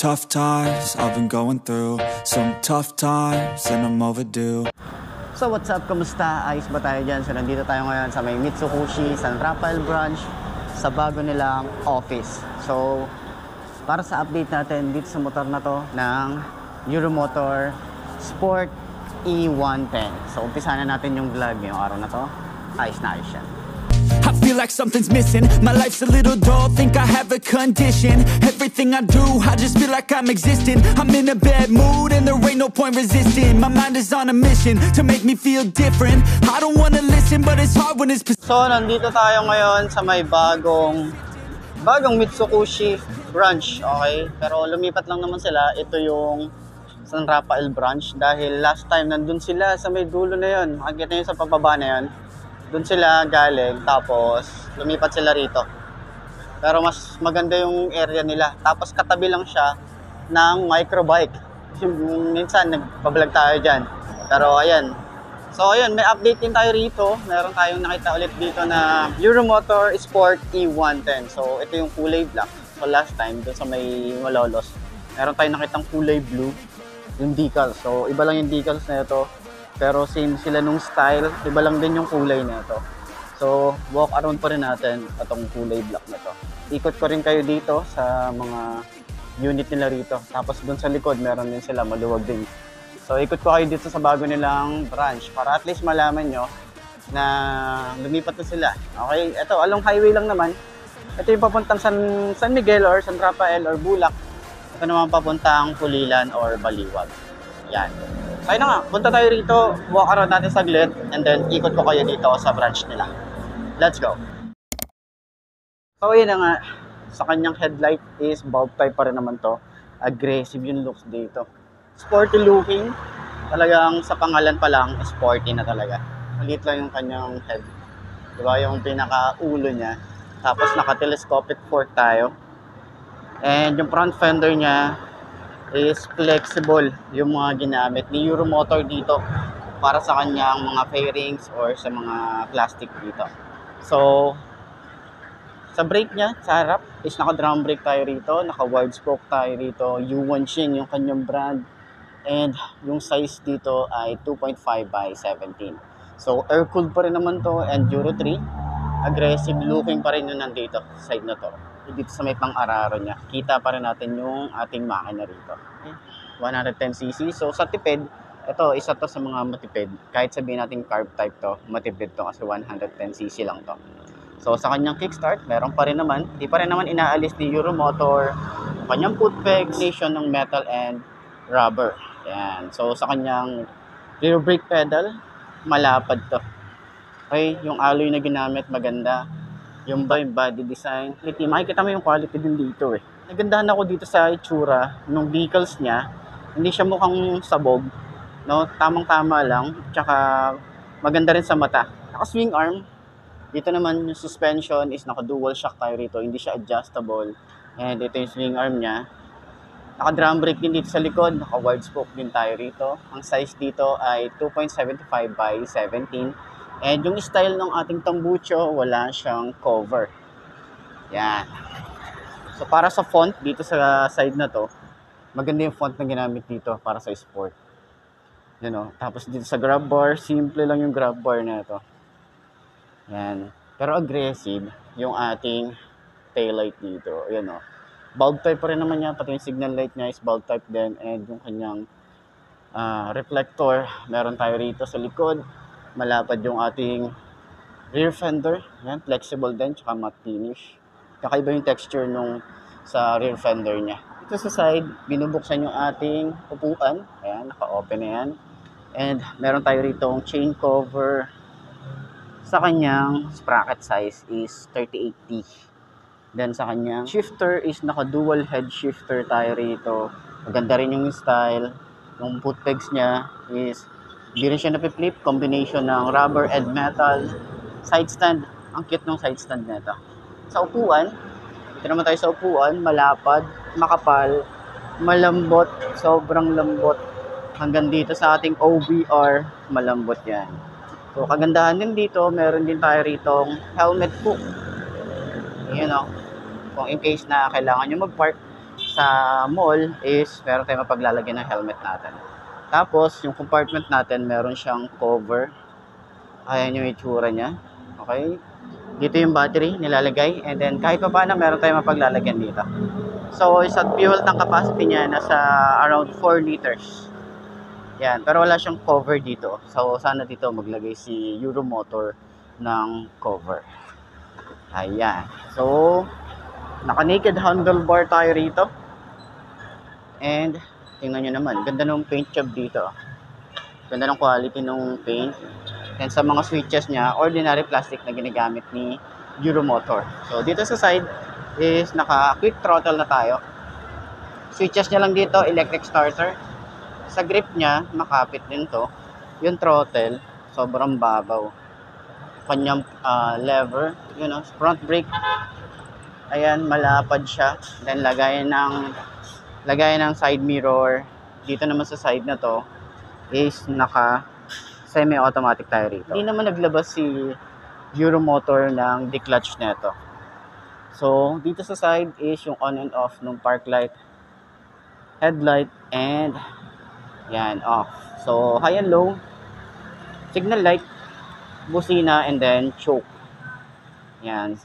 tough times I've been going through, some tough times and I'm overdue. So what's up? Kamusta? Ayos ba tayo dyan? So nandito tayo ngayon sa may Mitsukushi San Rafael branch sa bago nilang office. So para sa update natin dito sa motor na to ng Euromotor Sport E110. So umpisa na natin yung vlog ngayong araw na to. Ayos na ayos yan. I feel like something's missing. My life's a little dull, think I have a condition. Everything I do, I just feel like I'm existing. I'm in a bad mood and there ain't no point resisting. My mind is on a mission to make me feel different. I don't wanna listen, but it's hard when it's... So nandito tayo ngayon sa may bagong Mitsukushi branch, okay? Pero lumipat lang naman sila. Ito yung San Rafael branch dahil last time nandun sila sa may dulo na yun. Makikita nyo sa pababa na yun. Doon sila galing, tapos lumipat sila rito. Pero mas maganda yung area nila. Tapos katabi lang siya ng microbike. Minsan nagpa-vlog tayo dyan. Pero ayan. So ayan, may update din tayo rito. Meron tayong nakita ulit dito na Euromotor Sport E110. So ito yung kulay black. So last time, doon sa may Malolos, meron tayong nakitang kulay blue, yung decals. So iba lang yung decals na ito. Pero same sila nung style, iba lang din yung kulay na ito. So, walk around pa rin natin itong kulay black na to. Ikot ko rin kayo dito sa mga unit nila rito. Tapos doon sa likod, meron din sila, maluwag din. So, ikot ko kayo dito sa bago nilang branch para at least malaman nyo na lumipat na sila. Okay, ito, along highway lang naman. Ito yung papuntang San Miguel or San Rafael or Bulac. Ito naman papuntang Pulilan or Baliwag. Yan. Kaya na nga, punta tayo rito, walk around natin saglit, and then ikot ko kayo dito sa branch nila. Let's go! So yun na nga, sa kanyang headlight is bulb type pa rin naman to. Aggressive yung looks dito. Sporty looking, talagang sa pangalan pa lang, sporty na talaga. Maliit lang yung kanyang head. Diba yung pinaka-ulo niya. Tapos naka-telescopic fork tayo. And yung front fender niya, is flexible yung mga ginamit ni Euromotor dito para sa kanyang mga fairings or sa mga plastic dito. So, sa brake niya, sa harap, is naka-drum brake tayo rito, naka-wide spoke tayo rito, Yuanshin yung kanyang brand, and yung size dito ay 2.5 by 17. So, air-cooled pa rin naman to, and Euro 3, aggressive looking pa rin yun nandito, side na to. Dito sa may pang-araro niya, kita pa rin natin yung ating makina rito. 110cc. So sa tipid, ito isa to sa mga matipid. Kahit sabihin natin carb type to, matipid to kasi 110cc lang to. So sa kanyang kickstart, meron pa rin naman, di pa rin naman inaalis ni Euromotor kanyang foot peg, combination ng metal and rubber. Yan. So sa kanyang rear brake pedal, malapad to. Okay, yung alloy na ginamit maganda. Yung body design, makikita mo yung quality din dito eh. Nagandahan ako dito sa itsura ng decals niya. Hindi siya mukhang sabog, no? Tamang-tama lang, tsaka maganda rin sa mata. Naka-swing arm. Dito naman yung suspension is naka-dual shock tayo rito, hindi siya adjustable. And ito yung swing arm niya. Naka-drum brake din dito sa likod, naka-wide spoke din tayo rito. Ang size dito ay 2.75 by 17. And yung style ng ating tambucho, wala siyang cover. Yan. So para sa font dito sa side na to, maganda yung font na ginamit dito para sa sport. You know, tapos dito sa grab bar, simple lang yung grab bar na ito. Yan. Pero aggressive yung ating taillight dito. Yan o. Bulb type pa rin naman niya, pati yung signal light niya is bulb type din. And yung kanyang reflector, meron tayo rito sa likod. Malapad yung ating rear fender. Yan, flexible din, tsaka matte finish. Kakaiba yung texture nung sa rear fender niya. Ito sa side, binubuksan yung ating upuan. Ayan, naka-open na yan. And meron tayo rito ang chain cover. Sa kanyang sprocket size is 38T. Then sa kanyang shifter is naka-dual head shifter tayo rito. Maganda rin yung style. Yung foot pegs niya is hindi rin siya napiflip, combination ng rubber and metal. Side stand, ang cute ng side stand nito. Sa upuan, ito naman tayo sa upuan, malapad, makapal, malambot, sobrang lambot. Hanggang dito sa ating OBR, malambot yan. So kagandahan din dito, meron din tayo ritong helmet hook. Yun o, kung in case na kailangan nyo mag-park sa mall is meron tayong mapaglalagyan ng helmet natin. Tapos, yung compartment natin, meron siyang cover. Ayan yung itsura niya. Okay? Dito yung battery nilalagay. And then, kahit pa paano, meron tayong mapaglalagyan dito. So, sa fuel tank capacity niya, nasa around 4 liters. Yan. Pero wala siyang cover dito. So, sana dito maglagay si Euromotor ng cover. Ayan. So, naka-naked handlebar tayo rito. And, tingnan nyo naman. Ganda ng paint job dito. Ganda ng quality ng paint. And sa mga switches niya, ordinary plastic na ginagamit ni Euromotor. So, dito sa side is naka-quick throttle na tayo. Switches niya lang dito, electric starter. Sa grip niya, makapit din to. Yung throttle, sobrang babaw. Kanyang lever, yun know, front brake. Ayan, malapad siya. Then, lagayan ng side mirror. Dito naman sa side na to is naka semi-automatic tayo rito. Hindi naman naglabas si Euromotor ng declutch nito. So, dito sa side is yung on and off ng park light, headlight, and yan, off. So, high and low, signal light, busina, and then choke. Yan.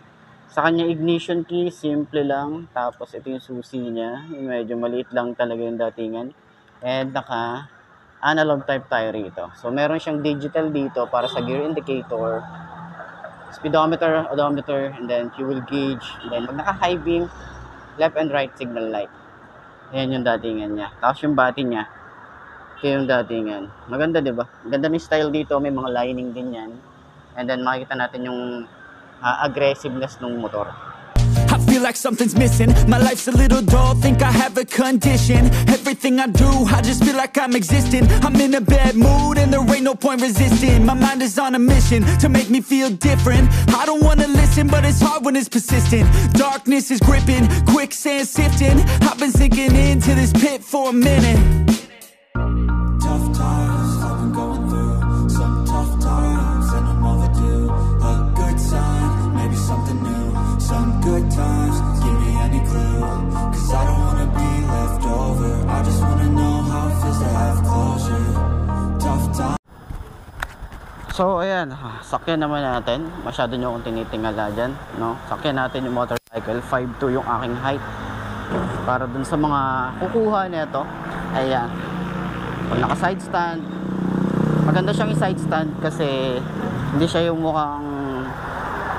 Sa kanya ignition key, simple lang. Tapos, ito yung susi niya. Medyo maliit lang talaga yung datingan. And naka analog type tayo rito. So, meron siyang digital dito para sa gear indicator, speedometer, odometer, and then fuel gauge. And then, pag naka-high beam, left and right signal light. Ayan yung datingan niya. Tapos yung bati niya, ito yung datingan. Maganda, di ba? Maganda ng style dito. May mga lining din yan. And then, makikita natin yung aggressiveness ng motor. I feel like something's missing. My life's a little dull, think I have a condition. Everything I do, I just feel like I'm existing. I'm in a bad mood and there ain't no point resisting. My mind is on a mission to make me feel different. I don't wanna listen, but it's hard when it's persistent. Darkness is gripping, quicksand sifting. I've been sinking into this pit for a minute. Tough times, I've been going through some tough times, and I'm overdue. A good sign, maybe something new. Some good times, give me any clue. Cause I don't wanna be left over. I just wanna know how it feels to have closure. Tough times. So, ayan, sakyan naman natin. Masyado nyo akong tinitingala dyan, no? Sakyan natin yung motorcycle. 5'2" yung aking height. Para dun sa mga kukuha nito. Ayan. Pag naka-side stand, maganda siyang i-side stand kasi hindi siya yung mukhang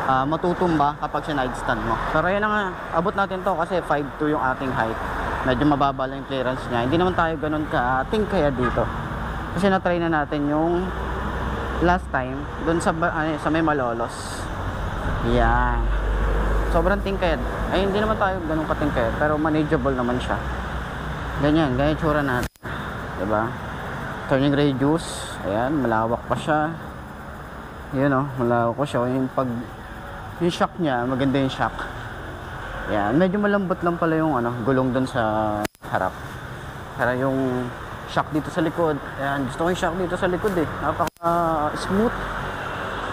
matutumba kapag sinide stand mo. Pero yan nga, abot natin to kasi 5'2" yung ating height. Medyo mababa lang yung clearance niya. Hindi naman tayo ganun ka-ating kaya dito. Kasi na-try na natin yung last time dun sa may Malolos. Yan. Sobrang tingkad. Ay, hindi naman tayo ganun katingkad, pero manageable naman siya. Ganyan tsura natin. Diba? Turning radius. Ayan, malawak pa siya. Yun o, malawak pa siya. Yung shock niya, maganda yung shock. Ayan, medyo malambot lang pala yung gulong dun sa harap. Para yung shock dito sa likod. Ayan, gusto ko yung shock dito sa likod eh. Napaka smooth.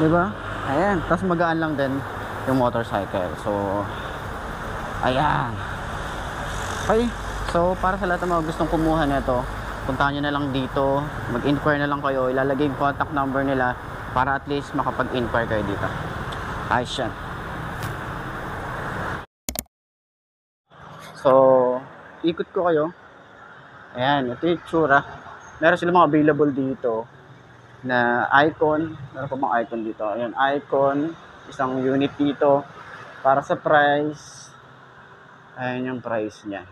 Diba? Ayan, tapos magaan lang din yung motorcycle. So, ayan. Okay, so para sa lahat ng mga gustong kumuha nito, puntahan nyo na lang dito, mag-inquire na lang kayo, ilalagay yung contact number nila para at least makapag-inquire kayo dito. Ayos yan. So, ikot ko kayo. Ayan, ito yung tsura. Meron sila mga available dito na icon. Meron pa mga icon dito. Ayan, icon. Isang unit dito. Para sa price. Ayan yung price niya.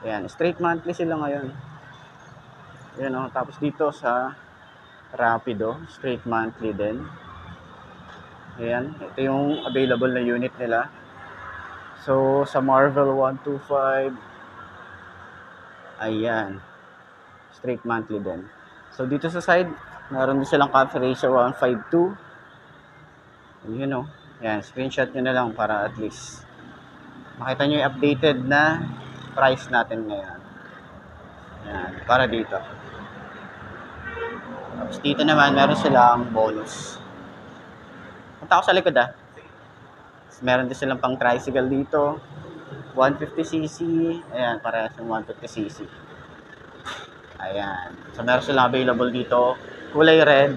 Ayan, straight monthly sila ngayon. Ayan o, tapos dito sa Rapido, straight monthly din. Ayan, ito yung available na unit nila. So, sa Marvel 125, ayan, straight monthly din. So, dito sa side, meron din silang cafe ratio 152. Ayan o, ayan, screenshot nyo na lang para at least makita nyo yung updated na price natin ngayon. Ayan, para dito. Tapos dito naman, meron silang bonus. Punta ako sa likod Meron din silang pang tricycle dito. 150cc. Ayan, parehas yung 150cc. Ayan. So, meron silang available dito. Kulay red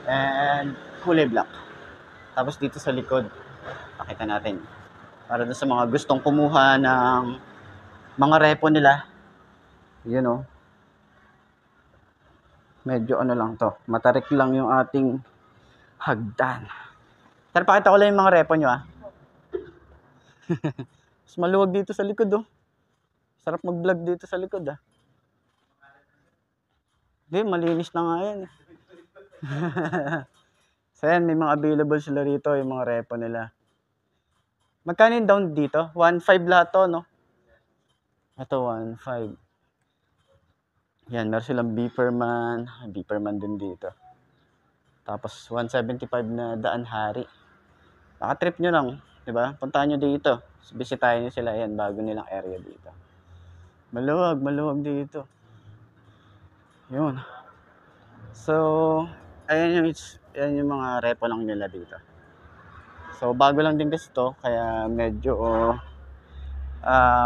and kulay black. Tapos dito sa likod, pakita natin. Para doon sa mga gustong kumuha ng mga repo nila. Yun o. Medyo ano lang to. Matarik lang yung ating hagdan. Pero pakita ko lang yung mga repo nyo Mas maluwag dito sa likod Sarap mag-vlog dito sa likod Hindi, malinis na nga yan. So yan, may mga available sila rito, yung mga repo nila. Magkano yung down dito? 1.5 lahat to, no? Ito, 1.5. Yan, meron silang Beeperman. Beeperman din dito. Tapos, 175 na Daan Hari. Baka trip nyo lang, di ba? Puntahan nyo dito. Bisitahin nyo sila, yan, bago nilang area dito. Maluwag dito. Yun. So, ayan yung mga repo lang nila dito. So, bago lang din kasi to, kaya medyo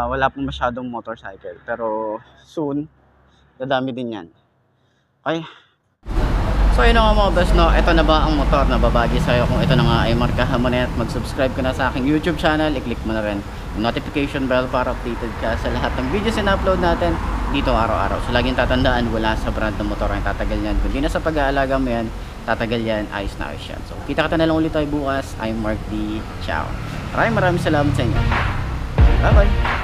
wala pong masyadong motorcycle. Pero, soon, dadami din yan. Okay. So yun nga mga boss, no, ito na ba ang motor na babagi sa'yo? Kung ito na nga ay markahan mo na at mag-subscribe ka na sa aking YouTube channel, i-click mo na rin yung notification bell para updated ka sa lahat ng videos na upload natin dito araw-araw. So laging tatandaan, wala sa brand ng motor ang tatagal yan. Kung di na sa pag-aalaga mo yan, tatagal yan, ayos na ayos yan. So kita-kita na lang ulit tayo bukas. I'm Mark D. Ciao. Maraming salamat sa inyo. Bye-bye.